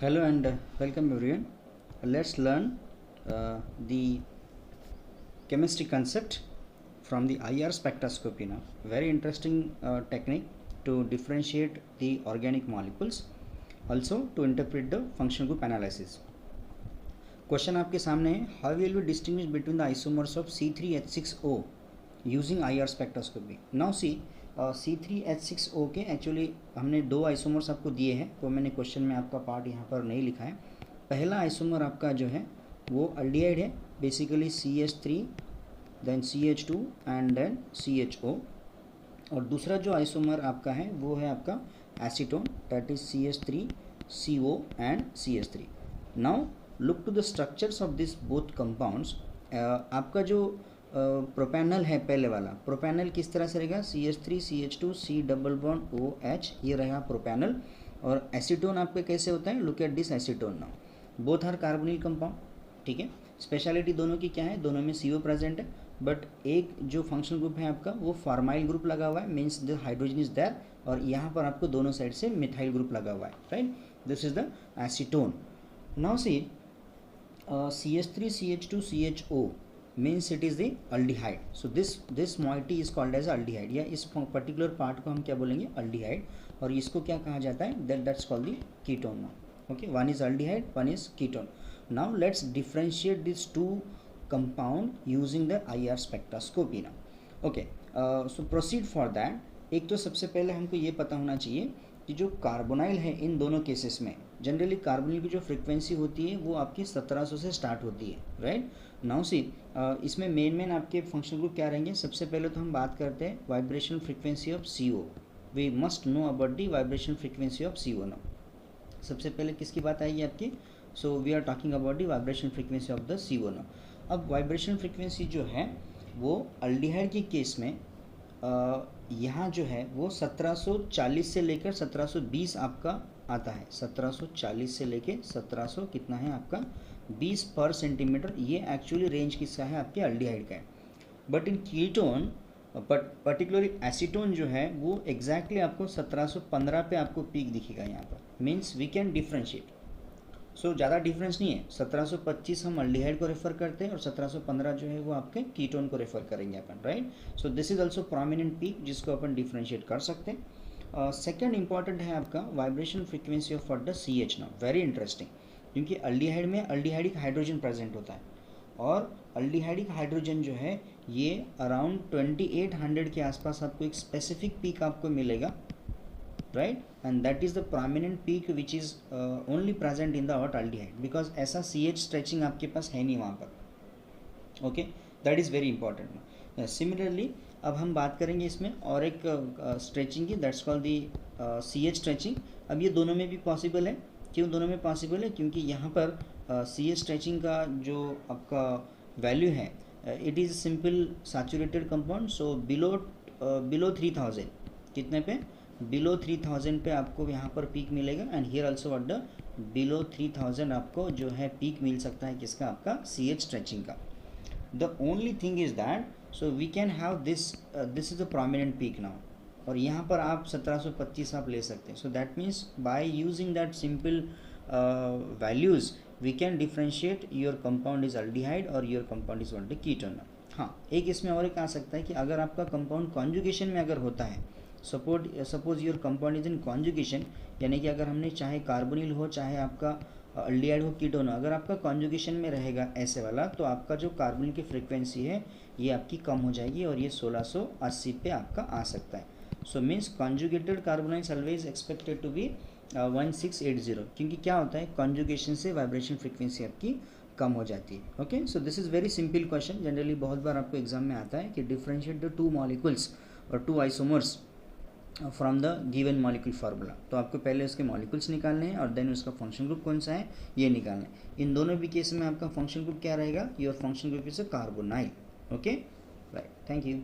Hello and welcome everyone. Let's learn the chemistry concept from the IR spectroscopy now. Very interesting technique to differentiate the organic molecules, also to interpret the functional group analysis. Question आपके सामने है, how will we distinguish between the isomers of C3H6O using IR spectroscopy? Now see, C3H6O के actually हमने दो isomers आपको दिए हैं, तो मैंने क्वेश्चन में आपका पार्ट यहाँ पर नहीं लिखा है. पहला आइसोमर आपका जो है वो अल्डिहाइड है, basically CH3 then CH2 and then CHO. और दूसरा जो आइसोमर आपका है वो है आपका acetone, that is CH3CO and CH3. Now look to the structures of this both compounds. आपका जो प्रोपेनल है पहले वाला, प्रोपेनल किस तरह से रहेगा, CH3 CH2 C double bond OH, ये रहेगा प्रोपेनल. और एसीटोन आपके कैसे होता है, look at this acetone now. Both are carbonyl compound, ठीक है. स्पेशलिटी दोनों की क्या है, दोनों में CO प्रेजेंट है, बट एक जो फंक्शनल ग्रुप है आपका वो फार्माइल ग्रुप लगा हुआ है, means the hydrogen is there, और यहाँ पर आपको दोनों साइड से मिथाइल ग्रुप लगा हुआ है, right. This is the acetone. Now see CH3 CH2 CHO means it is the aldehyde. So this moiety is called as aldehyde, या इस पर्टिकुलर पार्ट को हम क्या बोलेंगे, aldehyde. और इसको क्या कहा जाता है, that's called the ketone now. Okay, one is aldehyde, one is ketone. Now let's differentiate these two compound using the IR spectroscopy now. Okay, so proceed for that. एक तो सबसे पहले हमको ये पता होना चाहिए कि जो कार्बोनाइल है इन दोनों केसेस में जनरली कार्बोनिल की जो फ्रीक्वेंसी होती है वो आपकी 1700 से स्टार्ट होती है, राइट. नाउ सी, इसमें मेन आपके फंक्शनल ग्रुप क्या रहेंगे. सबसे पहले तो हम बात करते हैं vibration frequency of CO. We must know about the vibration frequency of CO now. सबसे पहले किसकी बात आएगी आपकी, so we are talking about the vibration frequency of the CO now. अब वाइब्रेशन फ्रीक्वेंसी जो है वो अल्डिहाइड के केस में यहाँ जो है वो 1740 से लेकर 1720 आपका आता है. 1740 से लेकर 1700 कितना है आपका 20 पर सेंटीमीटर. ये एक्चुअली रेंज किसका है, आपके अल्डिहाइड का है. But in ketone particularly acetone जो है वो एग्जैक्टली आपको 1715 पे आपको पीक दिखेगा यहाँ पर. Means we can differentiate. So ज़्यादा डिफरेंस नहीं है. 1725 हम अल्डिहाइड को रेफर करते हैं और 1715 जो है वो आपके कीटोन को रेफर करेंगे अपन, right. So this is also prominent peak जिसको अपन डिफ्रेंशिएट कर सकते हैं. सेकेंड इंपॉर्टेंट है आपका vibration frequency of for the CH now. Very interesting, क्योंकि अल्डिहाइड में अल्डिहाइडिक हाइड्रोजन प्रेजेंट होता है और अल्डिहाइडिक हाइड्रोजन जो है ये अराउंड 2800 के आसपास आपको एक स्पेसिफिक पीक आपको मिलेगा, right, and that is the prominent peak which is only present in the hot aldehyde because ऐसा CH stretching आपके पास है नहीं वहाँ पर. okay, that is very important. Similarly अब हम बात करेंगे इसमें और एक स्ट्रेचिंग की, that's called the CH stretching. अब ये दोनों में भी पॉसिबल है. क्यों दोनों में पॉसिबल है, क्योंकि यहाँ पर CH स्ट्रेचिंग का जो आपका वैल्यू है it is simple saturated compound. So below 3000 कितने पे, बिलो 3000 पे आपको यहाँ पर पीक मिलेगा. And here also at the below 3000 आपको जो है पीक मिल सकता है किसका, आपका CH स्ट्रेचिंग का. The only thing is that so we can have this is a prominent peak now. और यहाँ पर आप 1725 आप ले सकते हैं. So that means by using that simple values we can differentiate your compound is aldehyde और your compound is old ketone. हाँ, एक इसमें और एक आ सकता है कि अगर आपका कंपाउंड कॉन्जुगेशन में अगर होता है, suppose your compound is in conjugation, यानी कि अगर हमने चाहे कार्बोनिल हो चाहे आपका अल्डिहाइड हो कीटोन हो, अगर आपका कॉन्जुगेशन में रहेगा ऐसे वाला, तो आपका जो कार्बोनिल की फ्रीक्वेंसी है ये आपकी कम हो जाएगी और ये 1680 पे आपका आ सकता है. So means conjugated carbonyls always expected to be 1680, क्योंकि क्या होता है कॉन्जुगेशन से वाइब्रेशन फ्रीक्वेंसी आपकी कम हो जाती है. Okay, so this is very simple question. Generally बहुत बार आपको एग्जाम में आता है कि डिफ्रेंशिएट द टू मॉलिक्यूल्स और to isomers from the given molecule formula. तो आपको पहले उसके मॉलिक्यूल्स निकालने हैं और देन उसका फंक्शन ग्रुप कौन सा है ये निकालना है. इन दोनों भी केस में आपका फंक्शन ग्रुप क्या रहेगा, your function group is a carbonyl. Okay, right, thank you.